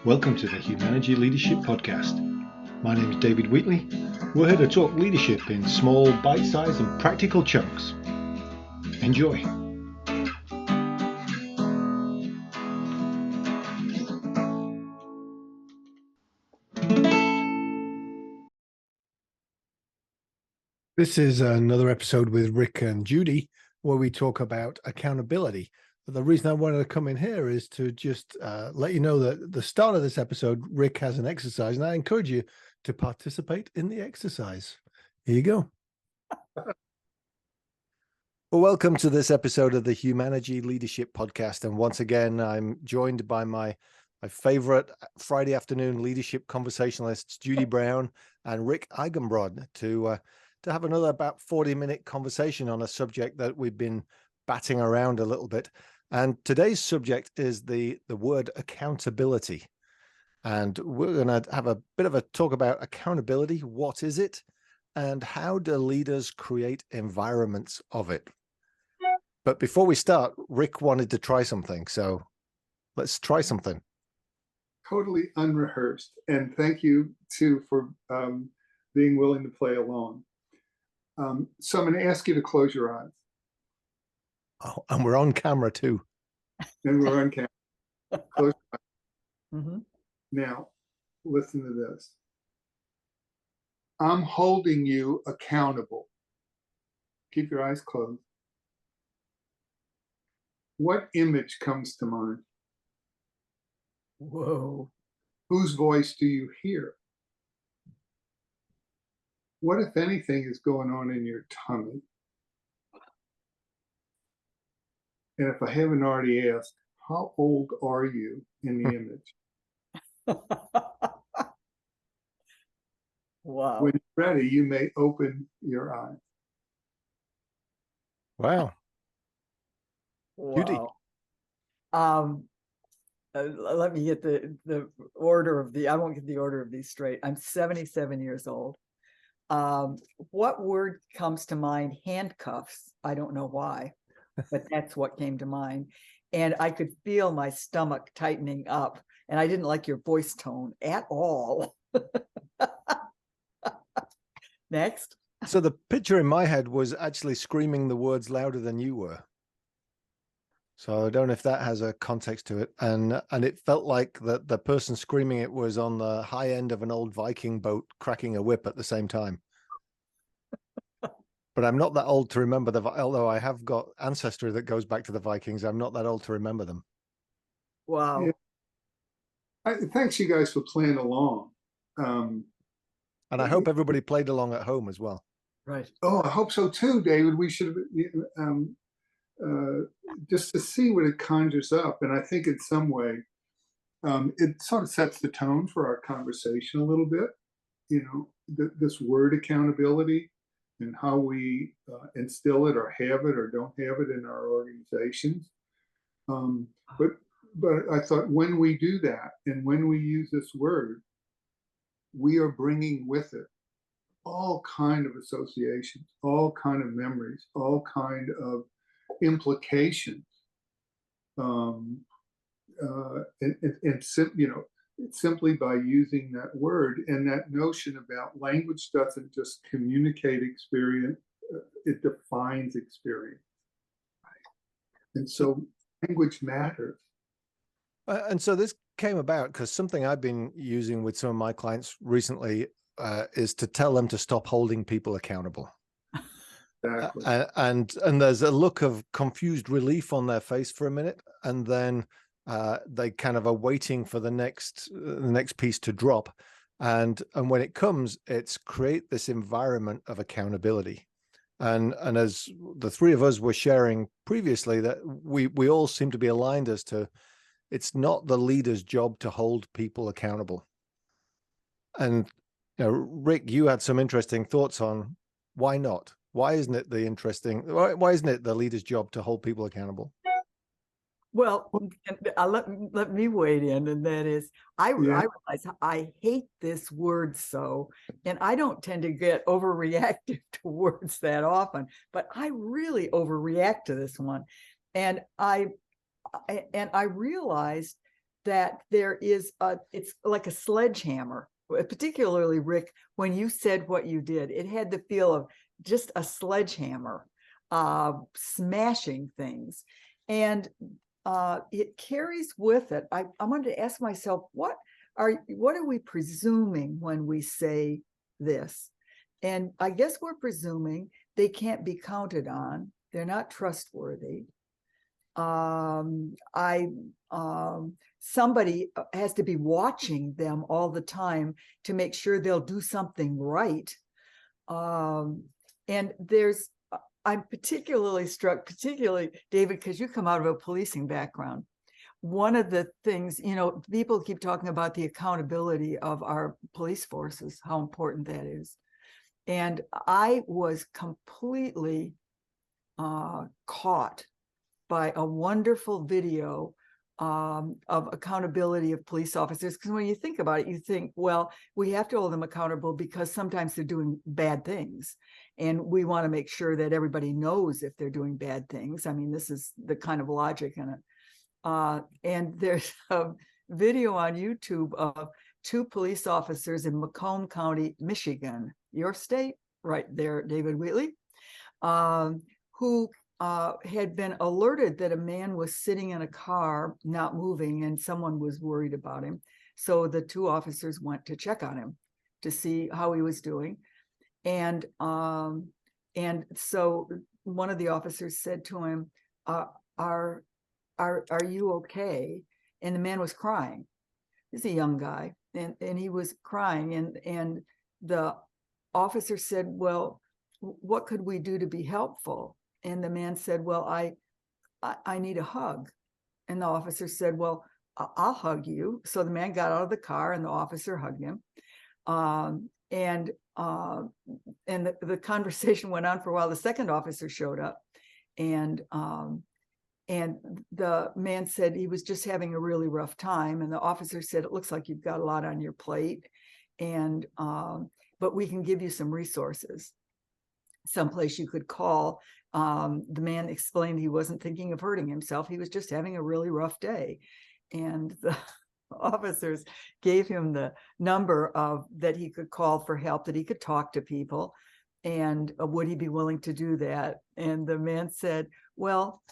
Welcome to the Humanergy Leadership Podcast. My name is David Wheatley. We're here to talk leadership in small, bite-sized and practical chunks. Enjoy. This is another episode with Rick and Judy where we talk about accountability. But the reason I wanted to come in here is to just let you know that at the start of this episode, Rick has an exercise, and I encourage you to participate in the exercise. Here you go. Well, welcome to this episode of the Humanergy Leadership Podcast. And once again, I'm joined by my favorite Friday afternoon leadership conversationalists, Judy Brown and Rick Eigenbrod, to have another about 40-minute conversation on a subject that we've been batting around a little bit. And today's subject is the word accountability. And we're going to have a bit of a talk about accountability. What is it? And how do leaders create environments of it? But before we start, Rick wanted to try something. So let's try something. Totally unrehearsed. And thank you, too, for being willing to play along. So I'm going to ask you to close your eyes. Oh, and we're on camera, too. And we're on camera. Close your eyes. Mm-hmm. Now, listen to this. I'm holding you accountable. Keep your eyes closed. What image comes to mind? Whoa. Whose voice do you hear? What, if anything, is going on in your tummy? And if I haven't already asked, how old are you in the image? Wow. When you're ready, you may open your eyes. Wow. Judy. Let me get the order of I won't get the order of these straight. I'm 77 years old. What word comes to mind? Handcuffs. I don't know why, but that's what came to mind. And I could feel my stomach tightening up, and I didn't like your voice tone at all. Next. So the picture in my head was actually screaming the words louder than you were. So I don't know if that has a context to it. And it felt like that the person screaming it was on the high end of an old Viking boat cracking a whip at the same time. But I'm not that old to remember although I have got ancestry that goes back to the Vikings, I'm not that old to remember them. Wow. Yeah. Thanks, you guys, for playing along. And I hope everybody played along at home as well. Right. Oh, I hope so too, David. We should just to see what it conjures up. And I think in some way, it sort of sets the tone for our conversation a little bit, this word accountability and how we instill it or have it or don't have it in our organizations. But I thought when we do that and when we use this word, we are bringing with it all kind of associations, all kind of memories, all kind of implications, simply by using that word. And that notion about language doesn't just communicate experience, it defines experience. And so language matters. And so this came about because something I've been using with some of my clients recently is to tell them to stop holding people accountable. Exactly. And there's a look of confused relief on their face for a minute, and then they kind of are waiting for the next piece to drop, and when it comes, it's create this environment of accountability. And as the three of us were sharing previously, that we all seem to be aligned as to it's not the leader's job to hold people accountable. And Rick, you had some interesting thoughts on why not. Why isn't it why isn't it the leader's job to hold people accountable? Well, let me wade in, and that is, I realize I hate this word so, and I don't tend to get overreactive to words that often, but I really overreact to this one. And I realized that there is it's like a sledgehammer, particularly Rick, when you said what you did, it had the feel of just a sledgehammer, smashing things. And it carries with it. I wanted to ask myself, what are we presuming when we say this? And I guess we're presuming they can't be counted on. They're not trustworthy. Somebody has to be watching them all the time to make sure they'll do something right. And I'm particularly struck, particularly David, because you come out of a policing background. One of the things, people keep talking about the accountability of our police forces, how important that is. And I was completely caught by a wonderful video of accountability of police officers. Because when you think about it, you think, well, we have to hold them accountable because sometimes they're doing bad things. And we want to make sure that everybody knows if they're doing bad things. I mean, this is the kind of logic in it. And there's a video on YouTube of 2 police officers in Macomb County, Michigan, your state, right there, David Wheatley, who had been alerted that a man was sitting in a car, not moving, and someone was worried about him. So the 2 officers went to check on him to see how he was doing. And so one of the officers said to him, are you okay? And the man was crying. He's a young guy, and he was crying. And the officer said, well, what could we do to be helpful? And the man said, well, I need a hug. And the officer said, well, I'll hug you. So the man got out of the car and the officer hugged him. And the conversation went on for a while. The second officer showed up, and the man said he was just having a really rough time. And the officer said, it looks like you've got a lot on your plate, and but we can give you some resources, someplace you could call. The man explained he wasn't thinking of hurting himself. He was just having a really rough day. And the officers gave him the number that he could call for help, that he could talk to people, and would he be willing to do that? And the man said, well,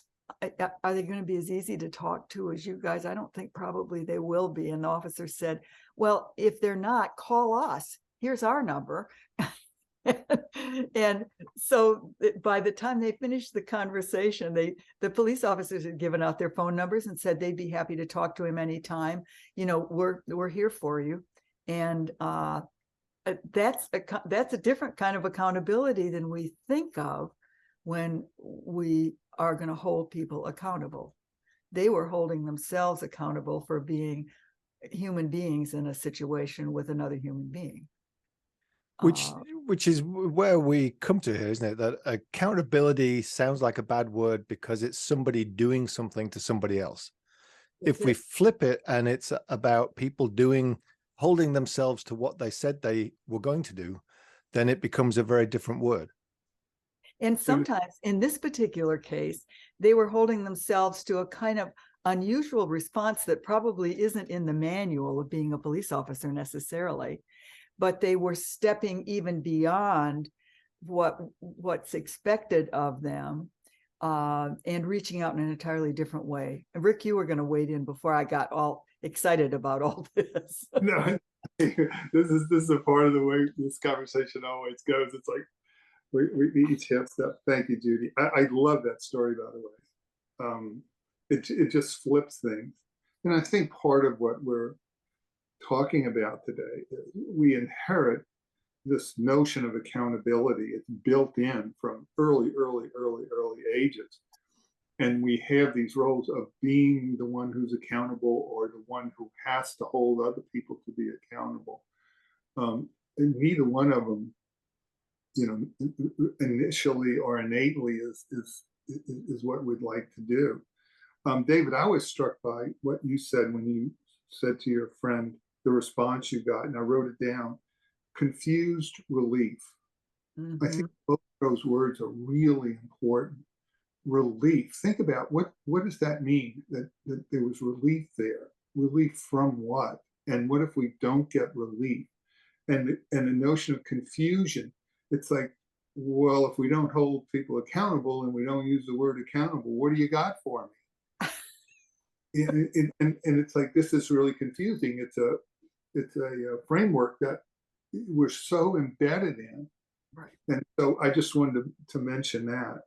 are they going to be as easy to talk to as you guys? I don't think probably they will be. And the officer said, well, if they're not, call us. Here's our number. And so by the time they finished the conversation, the police officers had given out their phone numbers and said they'd be happy to talk to him anytime. We're here for you. And that's a different kind of accountability than we think of when we are going to hold people accountable. They were holding themselves accountable for being human beings in a situation with another human being. Which is where we come to here, isn't it? That accountability sounds like a bad word because it's somebody doing something to somebody else. If we flip it and it's about people holding themselves to what they said they were going to do, then it becomes a very different word. And sometimes in this particular case, they were holding themselves to a kind of unusual response that probably isn't in the manual of being a police officer necessarily, but they were stepping even beyond what's expected of them, and reaching out in an entirely different way. And Rick, you were going to wade in before I got all excited about all this. No, this is a part of the way this conversation always goes. It's like we each have stuff. Thank you, Judy. I love that story, by the way. It just flips things, and I think part of what we're talking about today is we inherit this notion of accountability. It's built in from early ages, and we have these roles of being the one who's accountable or the one who has to hold other people to be accountable. And neither one of them, initially or innately is what we'd like to do. David, I was struck by what you said when you said to your friend the response you got, and I wrote it down: confused relief. Mm-hmm. I think both of those words are really important. Relief. Think about what does that mean, that there was relief there? relief from what? And what if we don't get relief? And the notion of confusion, it's like, well, if we don't hold people accountable and we don't use the word accountable, what do you got for me? And it's like, this is really confusing. It's a framework that we're so embedded in. Right. And so I just wanted to mention that.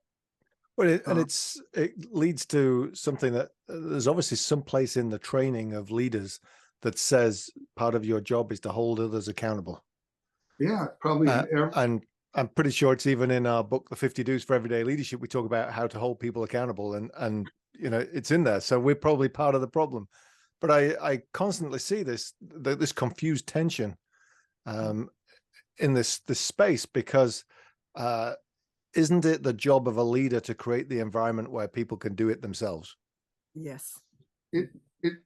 Well, it leads to something that there's obviously some place in the training of leaders that says part of your job is to hold others accountable. Yeah, probably. And I'm pretty sure it's even in our book, The 50 Do's for Everyday Leadership. We talk about how to hold people accountable, and you know, it's in there. So we're probably part of the problem. But I constantly see this confused tension in this space, because isn't it the job of a leader to create the environment where people can do it themselves? Yes. It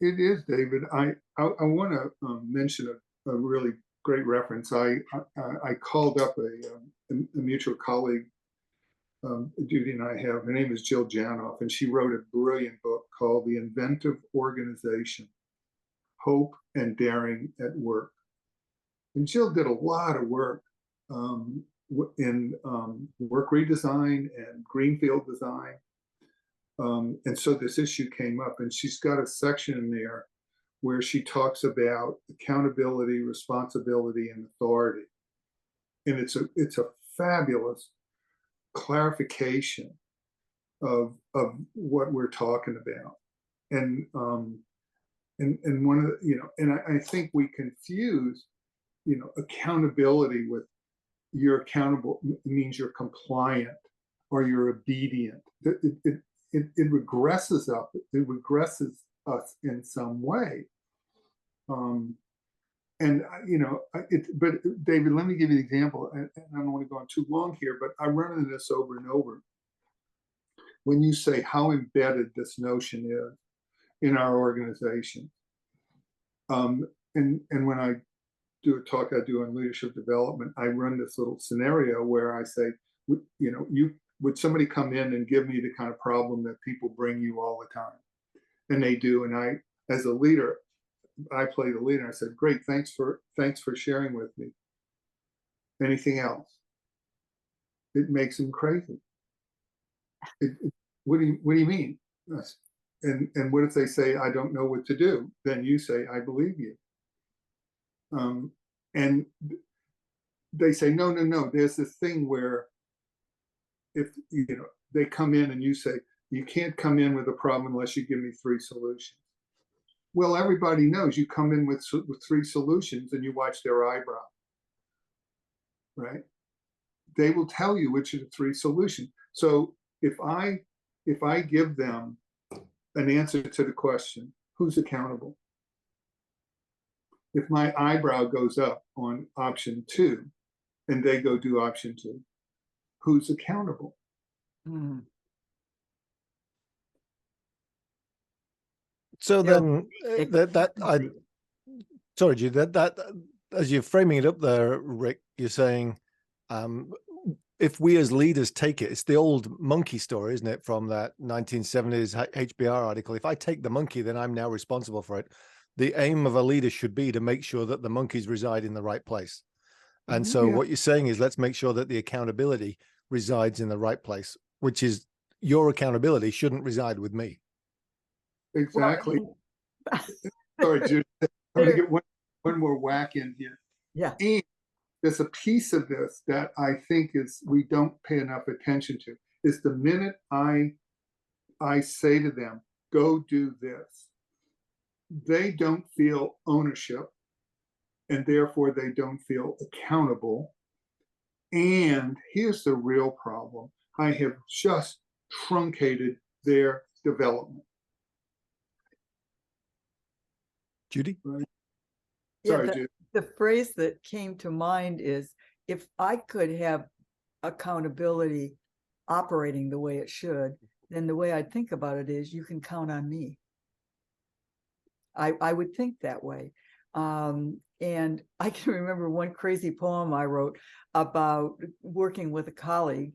is, David. I want to mention a really great reference. I called up a mutual colleague, Judy and I have. Her name is Jill Janoff, and she wrote a brilliant book called The Inventive Organization: Hope and Daring at Work. And Jill did a lot of work in work redesign and greenfield design. And so this issue came up, and she's got a section in there where she talks about accountability, responsibility, and authority. And it's a fabulous clarification of what we're talking about. And one of the, you know, and I think we confuse, you know, accountability with you're accountable means you're compliant or you're obedient. It regresses up. It regresses us in some way. And you know, but David, let me give you an example. And I don't want to go on too long here, but I run into this over and over. When you say how embedded this notion is in our organization, and when I do a talk I do on leadership development, I run this little scenario where I say, you know, would somebody come in and give me the kind of problem that people bring you all the time? And they do. And I, as a leader, I play the leader. I said, great, thanks for sharing with me. Anything else? It makes them crazy. What do you mean? And what if they say, I don't know what to do? Then you say, I believe you. And they say, no. There's this thing where if you know they come in and you say, you can't come in with a problem unless you give me 3 solutions. Well, everybody knows you come in with 3 solutions and you watch their eyebrow, right? They will tell you which are the 3 solutions. So if I give them an answer to the question, who's accountable? If my eyebrow goes up on option 2 and they go do option 2, who's accountable? Mm. So then sorry, Jude, that as you're framing it up there, Rick, you're saying, if we as leaders take it, it's the old monkey story, isn't it? From that 1970s HBR article. If I take the monkey, then I'm now responsible for it. The aim of a leader should be to make sure that the monkeys reside in the right place. And so what you're saying is, let's make sure that the accountability resides in the right place, which is your accountability shouldn't reside with me. Exactly. Sorry, Judy. I'm going to get one more whack in here. Yeah. And there's a piece of this that I think is we don't pay enough attention to. Is the minute I say to them, go do this, they don't feel ownership, and therefore they don't feel accountable. And here's the real problem. I have just truncated their development. Judy? Right? Yeah, Sorry, Judy. the phrase that came to mind is, if I could have accountability operating the way it should, then the way I think about it is, you can count on me. I would think that way. And I can remember one crazy poem I wrote about working with a colleague,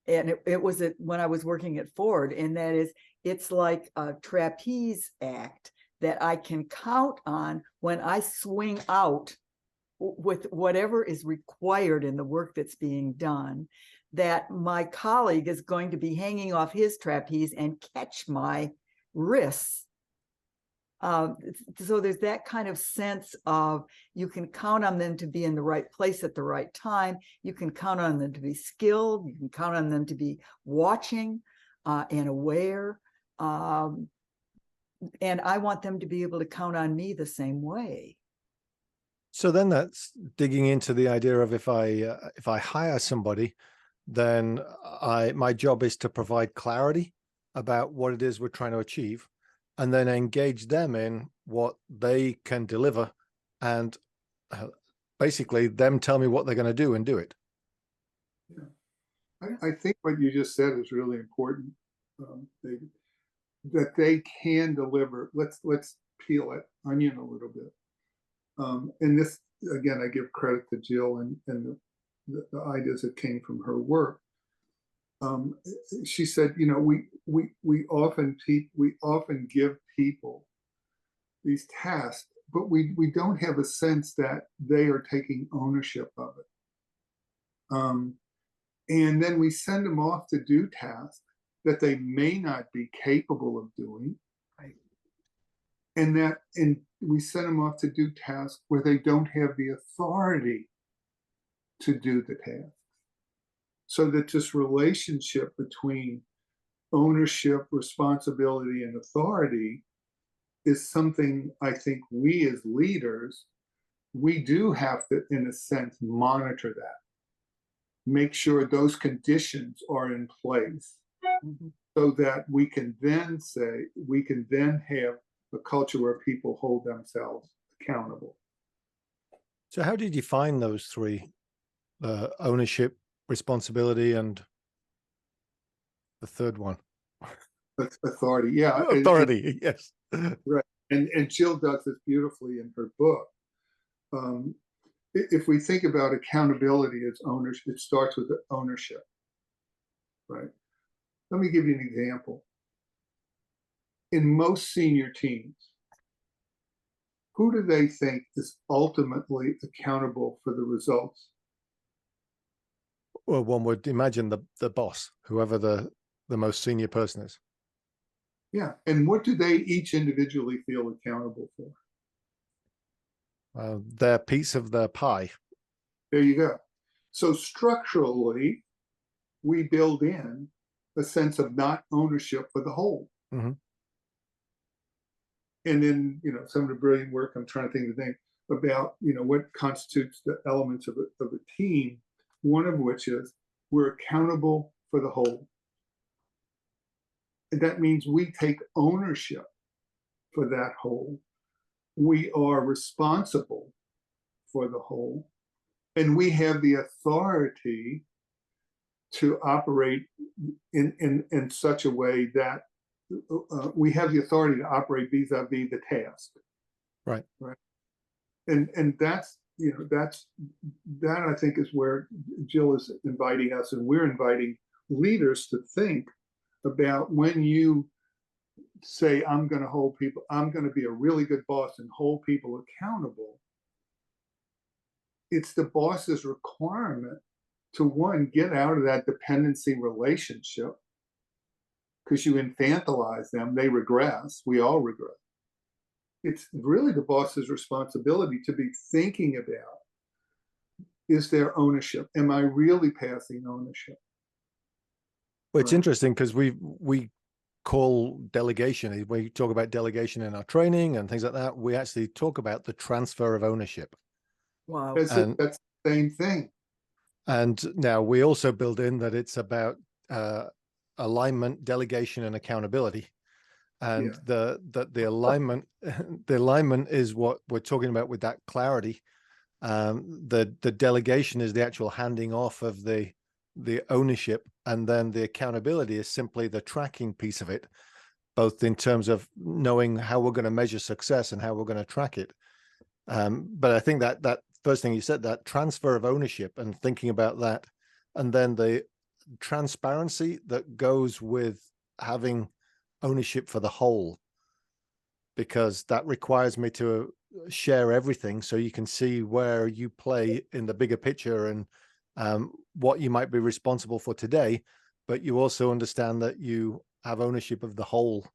and it was when I was working at Ford, and that is, it's like a trapeze act. that I can count on when I swing out with whatever is required in the work that's being done, that my colleague is going to be hanging off his trapeze and catch my wrists. So there's that kind of sense of, you can count on them to be in the right place at the right time. You can count on them to be skilled. You can count on them to be watching and aware. And I want them to be able to count on me the same way. So then that's digging into the idea of, if I hire somebody, then my job is to provide clarity about what it is we're trying to achieve, and then engage them in what they can deliver, and basically them tell me what they're going to do and do it. Yeah. I think what you just said is really important, David, that they can deliver. Let's peel it, onion a little bit. And this, again, I give credit to Jill and the ideas that came from her work. She said, you know, we often give people these tasks, but we don't have a sense that they are taking ownership of it. And then we send them off to do tasks that they may not be capable of doing. Right. And we send them off to do tasks where they don't have the authority to do the task. So that this relationship between ownership, responsibility, and authority is something I think we as leaders, we do have to, in a sense, monitor that. Make sure those conditions are in place, so that we can then have a culture where people hold themselves accountable. So how did you find those three? Ownership, responsibility, and the third one? Authority. Yeah. Authority. Yes. Right. And Jill does this beautifully in her book. If we think about accountability as ownership, it starts with ownership, right? Let me give you an example. In most senior teams, who do they think is ultimately accountable for the results? Well, one would imagine the boss, whoever the most senior person is. Yeah. And what do they each individually feel accountable for? Their piece of their pie. There you go. So structurally, we build in a sense of not ownership for the whole. Mm-hmm. And then, you know, some of the brilliant work, I'm trying to think about, you know, what constitutes the elements of a team, one of which is we're accountable for the whole. And that means we take ownership for that whole. We are responsible for the whole. And we have the authority to operate in such a way that we have the authority to operate vis-a-vis the task. Right. Right. And that's, you know, that I think is where Jill is inviting us, and we're inviting leaders to think about, when you say, I'm going to be a really good boss and hold people accountable. It's the boss's requirement to, one, get out of that dependency relationship, because you infantilize them, they regress. We all regress. It's really the boss's responsibility to be thinking about, is there ownership? Am I really passing ownership? Well, it's interesting because we call delegation, we talk about delegation in our training and things like that. We actually talk about the transfer of ownership. Wow. That's the same thing. And now we also build in that it's about alignment, delegation, and accountability. And the alignment, the alignment is what we're talking about with that clarity. The delegation is the actual handing off of the ownership, and then the accountability is simply the tracking piece of it, both in terms of knowing how we're going to measure success and how we're going to track it. But I think that first thing you said, that transfer of ownership and thinking about that, and then the transparency that goes with having ownership for the whole, because that requires me to share everything so you can see where you play in the bigger picture and what you might be responsible for today, but you also understand that you have ownership of the whole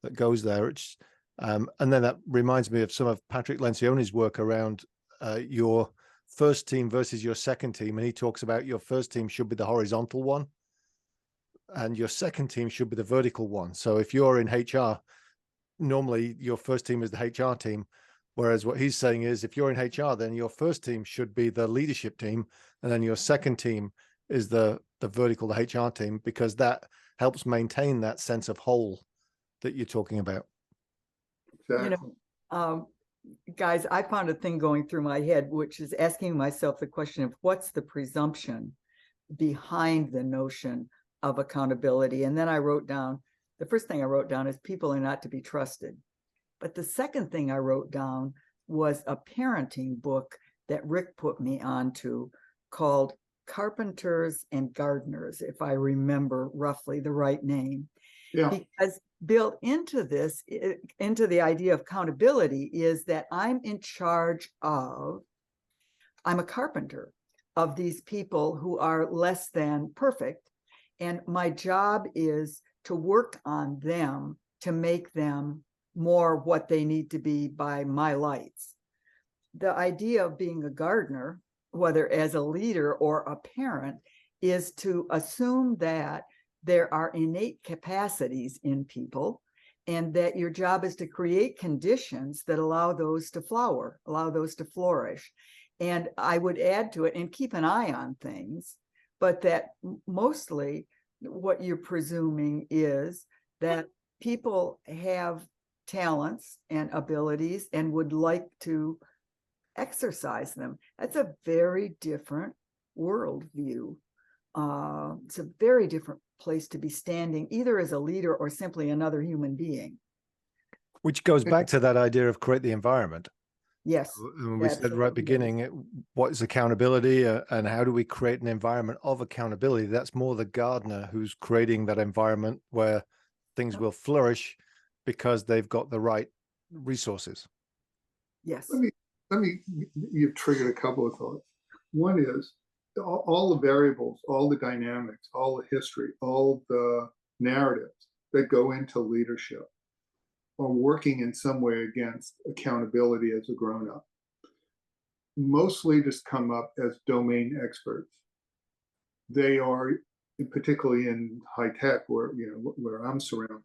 that goes there. And then that reminds me of some of Patrick Lencioni's work around your first team versus your second team. And he talks about your first team should be the horizontal one and your second team should be the vertical one. So if you're in HR, normally your first team is the HR team. Whereas what he's saying is if you're in HR, then your first team should be the leadership team. And then your second team is the vertical, the HR team, because that helps maintain that sense of whole that you're talking about. Exactly. Guys, I found a thing going through my head, which is asking myself the question of what's the presumption behind the notion of accountability. And then I wrote down, the first thing I wrote down is people are not to be trusted. But the second thing I wrote down was a parenting book that Rick put me onto called Carpenters and Gardeners, if I remember roughly the right name. Yeah. Because built into this, into the idea of accountability is that I'm in charge of, I'm a carpenter of these people who are less than perfect. And my job is to work on them to make them more what they need to be by my lights. The idea of being a gardener, whether as a leader or a parent, is to assume that there are innate capacities in people and that your job is to create conditions that allow those to flower, allow those to flourish. And I would add to it and keep an eye on things, but that mostly what you're presuming is that people have talents and abilities and would like to exercise them. That's a very different worldview. It's a very different place to be standing, either as a leader or simply another human being. Which goes back to that idea of create the environment. Yes. And we said right at the beginning, what is accountability and how do we create an environment of accountability? That's more the gardener who's creating that environment where things will flourish because they've got the right resources. Yes. You've triggered a couple of thoughts. One is all the variables, all the dynamics, all the history, all the narratives that go into leadership are working in some way against accountability as a grown-up. Most leaders come up as domain experts. They are, particularly in high tech, where I'm surrounded,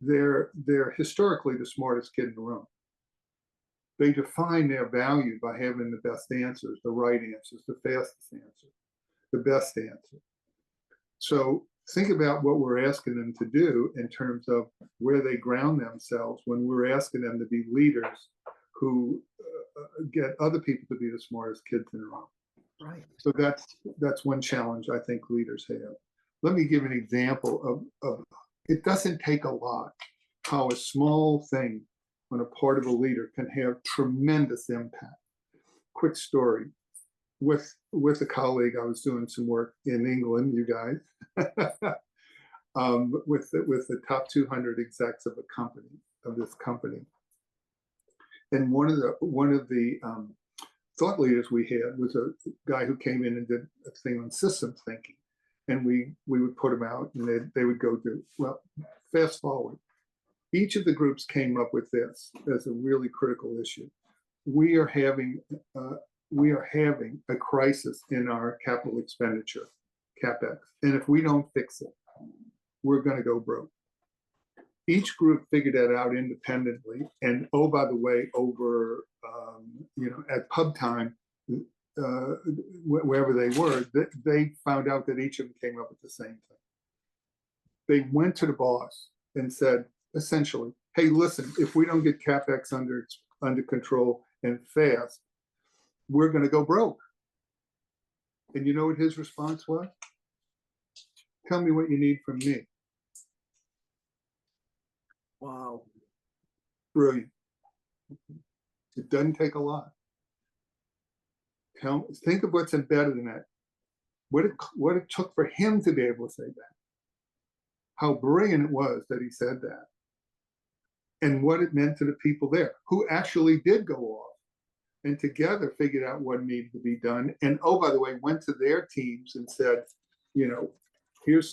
they're historically the smartest kid in the room. They define their value by having the best answers, the right answers, the fastest answer, the best answer. So think about what we're asking them to do in terms of where they ground themselves when we're asking them to be leaders who get other people to be the smartest kids in the room. Right. So that's one challenge I think leaders have. Let me give an example of it doesn't take a lot how a small thing on a part of a leader can have tremendous impact. Quick story. With a colleague, I was doing some work in England, you guys, with the top 200 execs of this company. And one of the thought leaders we had was a guy who came in and did a thing on systems thinking. And we would put them out and they would go do, well, fast forward. Each of the groups came up with this as a really critical issue. We are having a crisis in our capital expenditure, CapEx. And if we don't fix it, we're going to go broke. Each group figured that out independently. And oh, by the way, over, at pub time, wherever they were, they found out that each of them came up with the same thing. They went to the boss and said, essentially, hey, listen, if we don't get CapEx under control and fast, we're going to go broke. And you know what his response was? Tell me what you need from me. Wow. Brilliant. It doesn't take a lot. Think of what's embedded in that. What it took for him to be able to say that. How brilliant it was that he said that. and what it meant to the people there who actually did go off and together figured out what needed to be done. And oh, by the way, went to their teams and said, you know, here's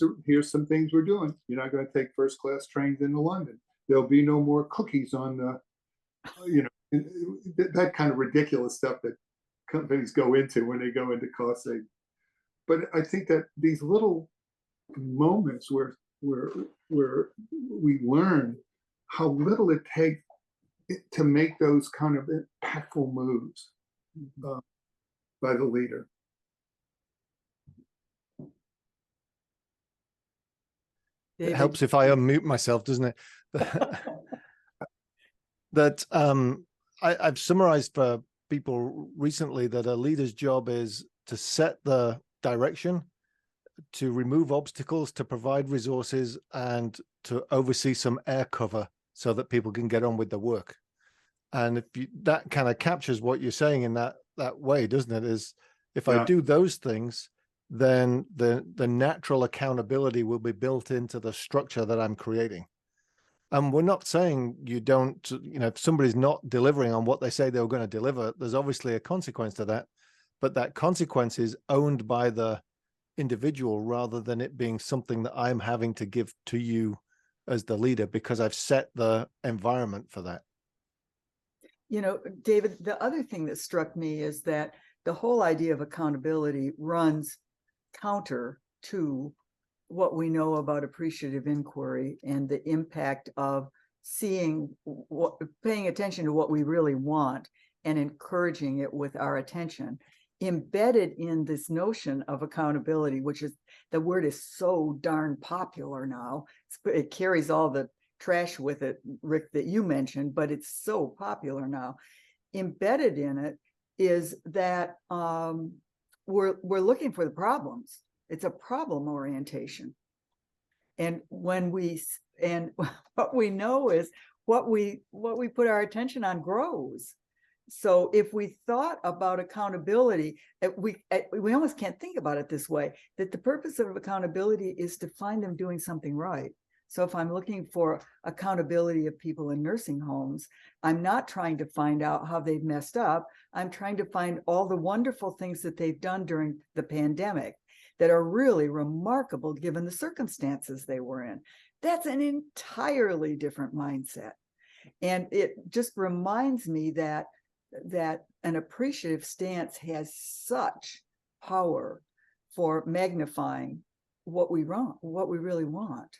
some things we're doing. You're not going to take first class trains into London. There'll be no more cookies on the, you know, that kind of ridiculous stuff that companies go into when they go into cost saving. But I think that these little moments where we learn how little it takes to make those kind of impactful moves by the leader. It helps if I unmute myself, doesn't it? That I've summarized for people recently that a leader's job is to set the direction, to remove obstacles, to provide resources, and to oversee some air cover so that people can get on with the work. And if that kind of captures what you're saying in that way, doesn't it? Is if I do those things, then the natural accountability will be built into the structure that I'm creating. And we're not saying you don't, you know, if somebody's not delivering on what they say they were going to deliver, there's obviously a consequence to that, but that consequence is owned by the individual rather than it being something that I'm having to give to you as the leader because I've set the environment for that. You know, David, the other thing that struck me is that the whole idea of accountability runs counter to what we know about appreciative inquiry and the impact of paying attention to what we really want and encouraging it with our attention. Embedded in this notion of accountability, which is, the word is so darn popular now. It carries all the trash with it, Rick, that you mentioned, but it's so popular now. Embedded in it is that we're looking for the problems. It's a problem orientation. And what we know is what we put our attention on grows. So if we thought about accountability, we almost can't think about it this way, that the purpose of accountability is to find them doing something right. So if I'm looking for accountability of people in nursing homes, I'm not trying to find out how they've messed up. I'm trying to find all the wonderful things that they've done during the pandemic that are really remarkable given the circumstances they were in. That's an entirely different mindset. And it just reminds me that an appreciative stance has such power for magnifying what we really want.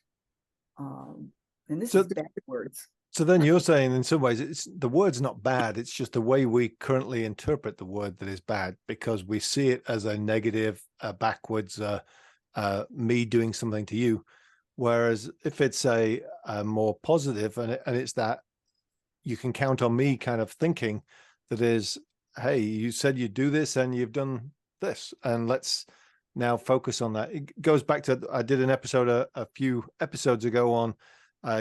And this is backwards. So then you're saying in some ways the word's not bad, it's just the way we currently interpret the word that is bad, because we see it as a negative, backwards, me doing something to you. Whereas if it's a more positive and it's that you can count on me kind of thinking, that is, hey, you said you'd do this and you've done this, and let's now focus on that. It goes back to, I did an episode a few episodes ago on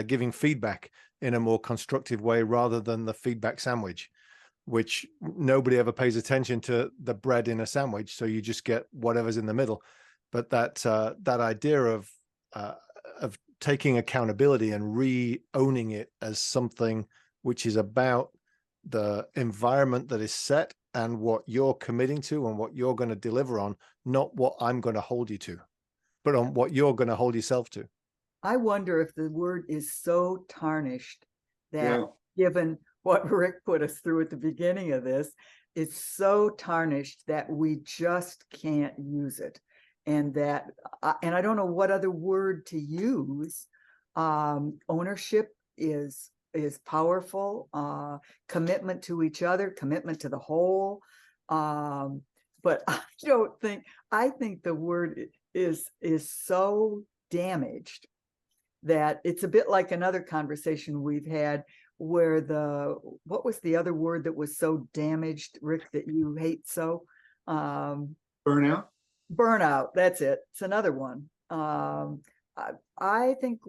giving feedback in a more constructive way rather than the feedback sandwich, which nobody ever pays attention to the bread in a sandwich. So you just get whatever's in the middle. But that idea of taking accountability and re-owning it as something which is about the environment that is set and what you're committing to and what you're going to deliver on, not what I'm going to hold you to, but on what you're going to hold yourself to. I wonder if the word is so tarnished that, given what Rick put us through at the beginning of this, it's so tarnished that we just can't use it. And that, and I don't know what other word to use. Ownership is powerful, commitment to each other, commitment to the whole. But I think the word is so damaged that it's a bit like another conversation we've had where what was the other word that was so damaged, Rick, that you hate so? Burnout. Burnout, that's it. It's another one. I think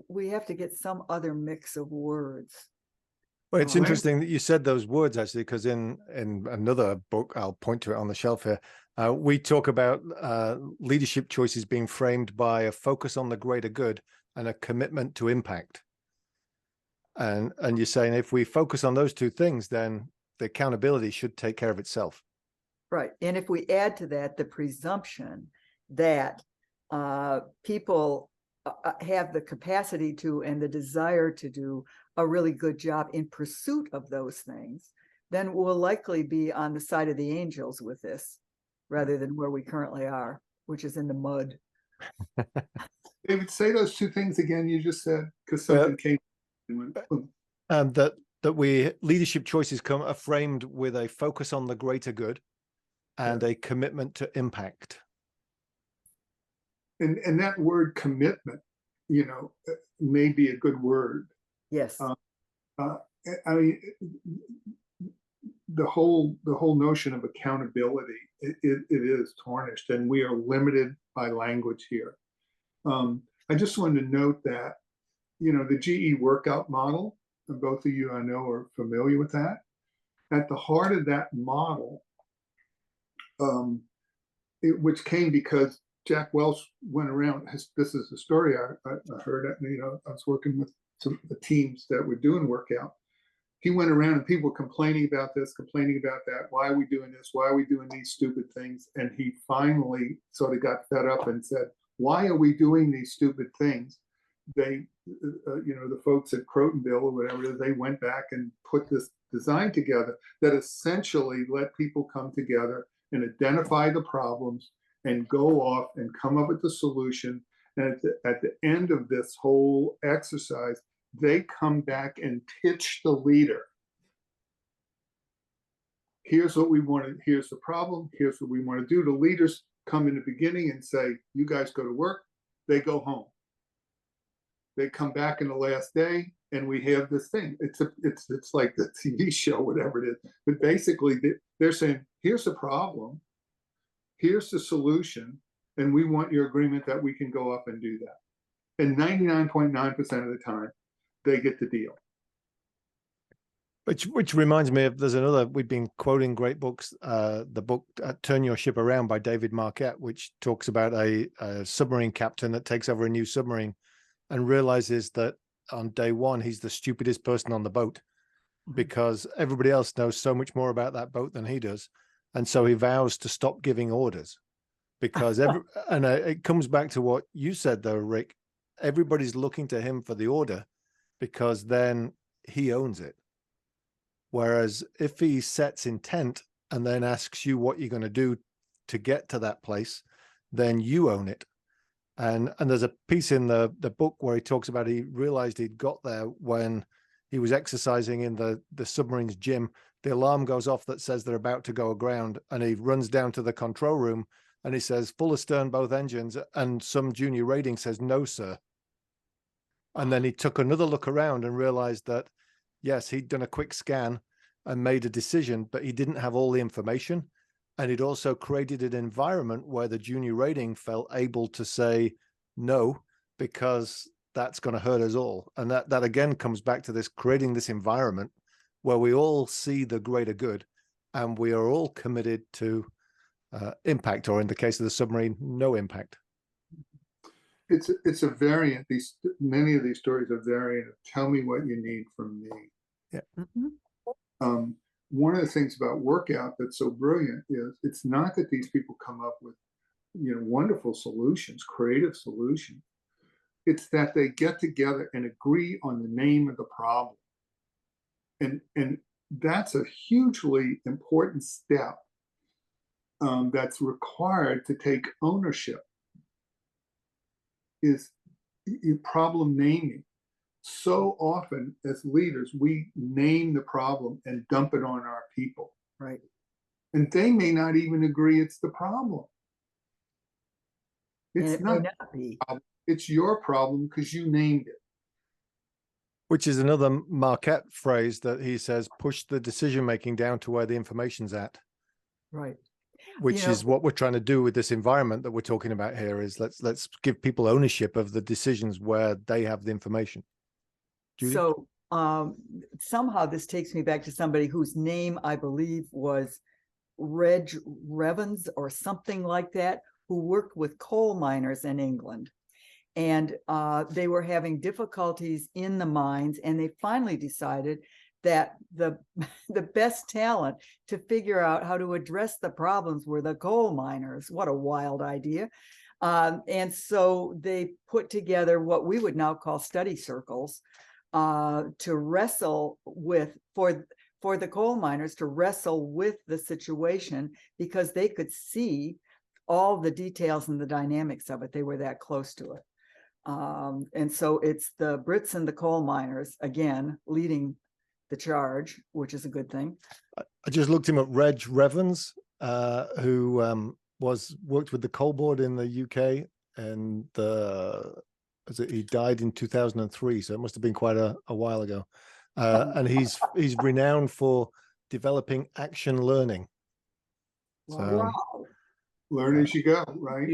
we have to get some other mix of words. Well, it's interesting that you said those words, actually, because in another book, I'll point to it on the shelf here, we talk about leadership choices being framed by a focus on the greater good and a commitment to impact. And you're saying if we focus on those two things, then the accountability should take care of itself. Right. And if we add to that the presumption that people have the capacity to and the desire to do a really good job in pursuit of those things, then we'll likely be on the side of the angels with this rather than where we currently are, which is in the mud. David, say those two things again you just said, because something came and went, boom. That leadership choices are framed with a focus on the greater good and a commitment to impact. And that word commitment, may be a good word. Yes. I mean, the whole notion of accountability, it is tarnished, and we are limited by language here. I just wanted to note that, the GE workout model, and both of you I know are familiar with that. At the heart of that model, which came because Jack Welch went around. This is the story I heard. I was working with some the teams that were doing workout. He went around and people were complaining about this, complaining about that. Why are we doing this? Why are we doing these stupid things? And he finally sort of got fed up and said, "Why are we doing these stupid things?" They, the folks at Crotonville or whatever, they went back and put this design together that essentially let people come together and identify the problems and go off and come up with the solution. And at the end of this whole exercise, they come back and pitch the leader. Here's what we want to, here's the problem, here's what we want to do. The leaders come in the beginning and say, you guys go to work, they go home. They come back in the last day and we have this thing. It's like the TV show, whatever it is. But basically they're saying, here's the problem, here's the solution, and we want your agreement that we can go up and do that. And 99.9% of the time, they get the deal. Which reminds me of, there's another, we've been quoting great books, the book Turn Your Ship Around by David Marquette, which talks about a submarine captain that takes over a new submarine and realizes that on day one, he's the stupidest person on the boat because everybody else knows so much more about that boat than he does. And so he vows to stop giving orders because it comes back to what you said though, Rick, everybody's looking to him for the order because then he owns it. Whereas if he sets intent and then asks you what you're going to do to get to that place, then you own it. And there's a piece in the book where he talks about he realized he'd got there when he was exercising in the submarine's gym. The alarm goes off that says they're about to go aground, and he runs down to the control room and he says, full astern, both engines, and some junior rating says, no, sir. And then he took another look around and realized that, yes, he'd done a quick scan and made a decision, but he didn't have all the information. And he'd also created an environment where the junior rating felt able to say no, because that's going to hurt us all. And that again comes back to this, creating this environment where we all see the greater good and we are all committed to impact, or in the case of the submarine, no impact. It's a variant. Many of these stories are variant of tell me what you need from me. Yeah. Mm-hmm. One of the things about workout that's so brilliant is it's not that these people come up with, wonderful solutions, creative solutions. It's that they get together and agree on the name of the problem. And that's a hugely important step that's required to take ownership, is problem naming. So often as leaders, we name the problem and dump it on our people. Right. And they may not even agree it's the problem. It's not be. It's your problem because you named it. Which is another Marquette phrase that he says, push the decision-making down to where the information's at. Right. Which is what we're trying to do with this environment that we're talking about here, is let's give people ownership of the decisions where they have the information. Judy? So somehow this takes me back to somebody whose name I believe was Reg Revens or something like that, who worked with coal miners in England. And they were having difficulties in the mines, and they finally decided that the best talent to figure out how to address the problems were the coal miners. What a wild idea. And so they put together what we would now call study circles to wrestle with, for the coal miners to wrestle with the situation, because they could see all the details and the dynamics of it. They were that close to it. And so it's the Brits and the coal miners, again, leading the charge, which is a good thing. I just looked him up, Reg Revens, who worked with the coal board in the UK, and he died in 2003, so it must have been quite a while ago. And he's renowned for developing action learning. Wow. Learn as you go, right?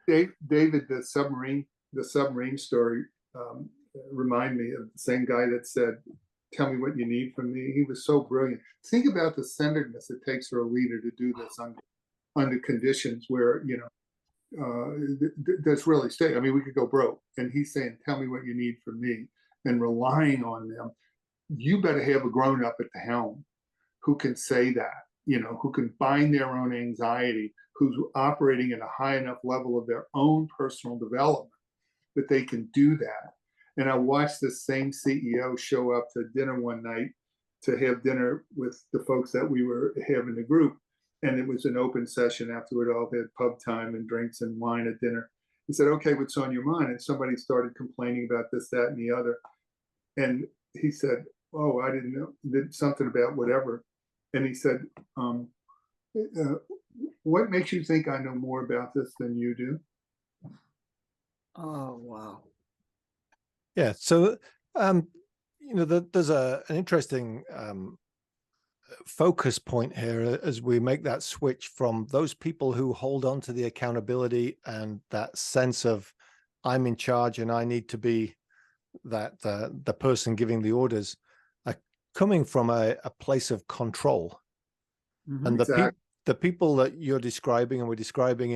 David, the submarine story remind me of the same guy that said, "Tell me what you need from me." He was so brilliant. Think about the centeredness it takes for a leader to do this under conditions where, you know, that's really state. I mean, we could go broke, and he's saying, "Tell me what you need from me," and relying on them. You better have a grown up at the helm who can say that, you know, who can bind their own anxiety, who's operating at a high enough level of their own personal development that they can do that. And I watched this same CEO show up to dinner one night to have dinner with the folks that we were having the group. And it was an open session after we'd all had pub time and drinks and wine at dinner. He said, "Okay, what's on your mind?" And somebody started complaining about this, that, and the other. And he said, "Oh, I didn't know," did something about whatever. And he said, "What makes you think I know more about this than you do?" Oh, wow. Yeah. So, you know, there's an interesting focus point here as we make that switch from those people who hold on to the accountability and that sense of I'm in charge and I need to be that the person giving the orders, coming from a place of control. Mhm. And Exactly. the people that you're describing and we're describing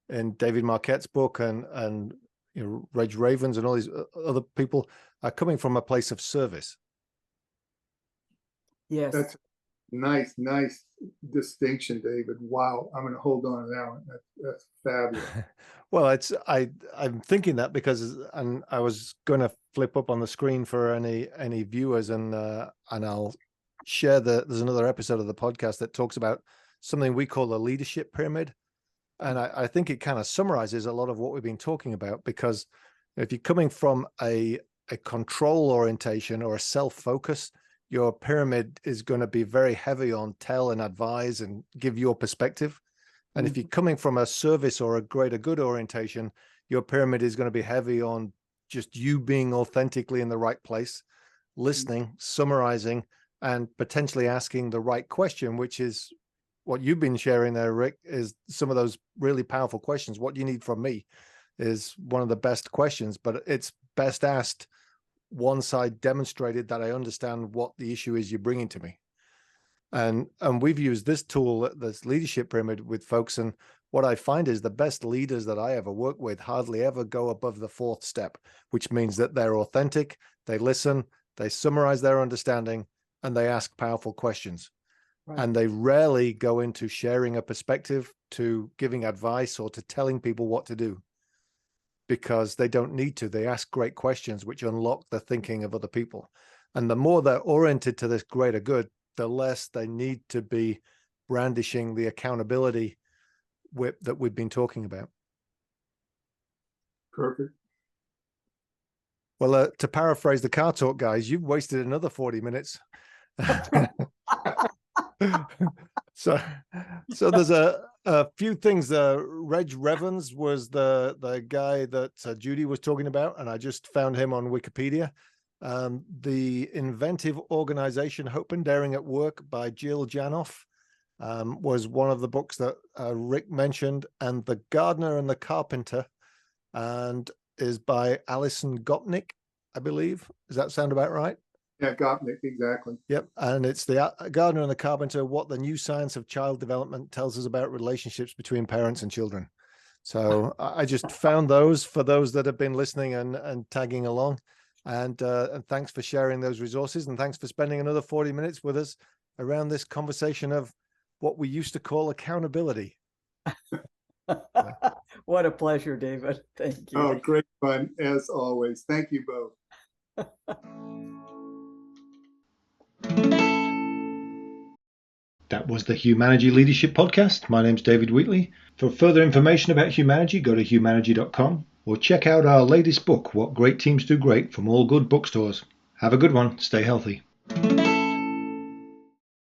in David Marquette's book and you know, Reg Ravens and all these other people are coming from a place of service. Yes. That's nice distinction, David. Wow, I'm going to hold on to that one. That's fabulous. Well, I'm thinking that because, and I was going to flip up on the screen for any viewers, and I'll share there's another episode of the podcast that talks about something we call the leadership pyramid. And I think it kind of summarizes a lot of what we've been talking about, because if you're coming from a control orientation or a self-focus, your pyramid is going to be very heavy on tell and advise and give your perspective. And if you're coming from a service or a greater good orientation, your pyramid is going to be heavy on just you being authentically in the right place, listening, summarizing, and potentially asking the right question, which is what you've been sharing there, Rick, is some of those really powerful questions. What do you need from me is one of the best questions, but it's best asked one side demonstrated that I understand what the issue is you're bringing to me. And we've used this tool, this leadership pyramid, with folks. And what I find is the best leaders that I ever work with hardly ever go above the fourth step, which means that they're authentic, they listen, they summarize their understanding, and they ask powerful questions. Right. And they rarely go into sharing a perspective, to giving advice, or to telling people what to do, because they don't need to. They ask great questions, which unlock the thinking of other people. And the more they're oriented to this greater good, the less they need to be brandishing the accountability whip that we've been talking about. Perfect. Well, to paraphrase the Car Talk guys, you've wasted another 40 minutes. So there's a few things. Reg Revens was the guy that Judy was talking about, and I just found him on Wikipedia. The Inventive Organization, Hope and Daring at Work by Jill Janoff was one of the books that Rick mentioned, and The Gardener and the Carpenter, and is by Alison Gopnik, I believe. Does that sound about right? Yeah, Gopnik, exactly. Yep, and it's The Gardener and the Carpenter, What the New Science of Child Development Tells Us About Relationships Between Parents and Children. So I just found those for those that have been listening and tagging along. And thanks for sharing those resources, and thanks for spending another 40 minutes with us around this conversation of what we used to call accountability. What a pleasure, David. Thank you. Oh, great fun as always. Thank you both. That was the Humanergy Leadership Podcast. My name's David Wheatley. For further information about Humanergy, go to humanergy.com or check out our latest book, What Great Teams Do Great, from all good bookstores. Have a good one. Stay healthy.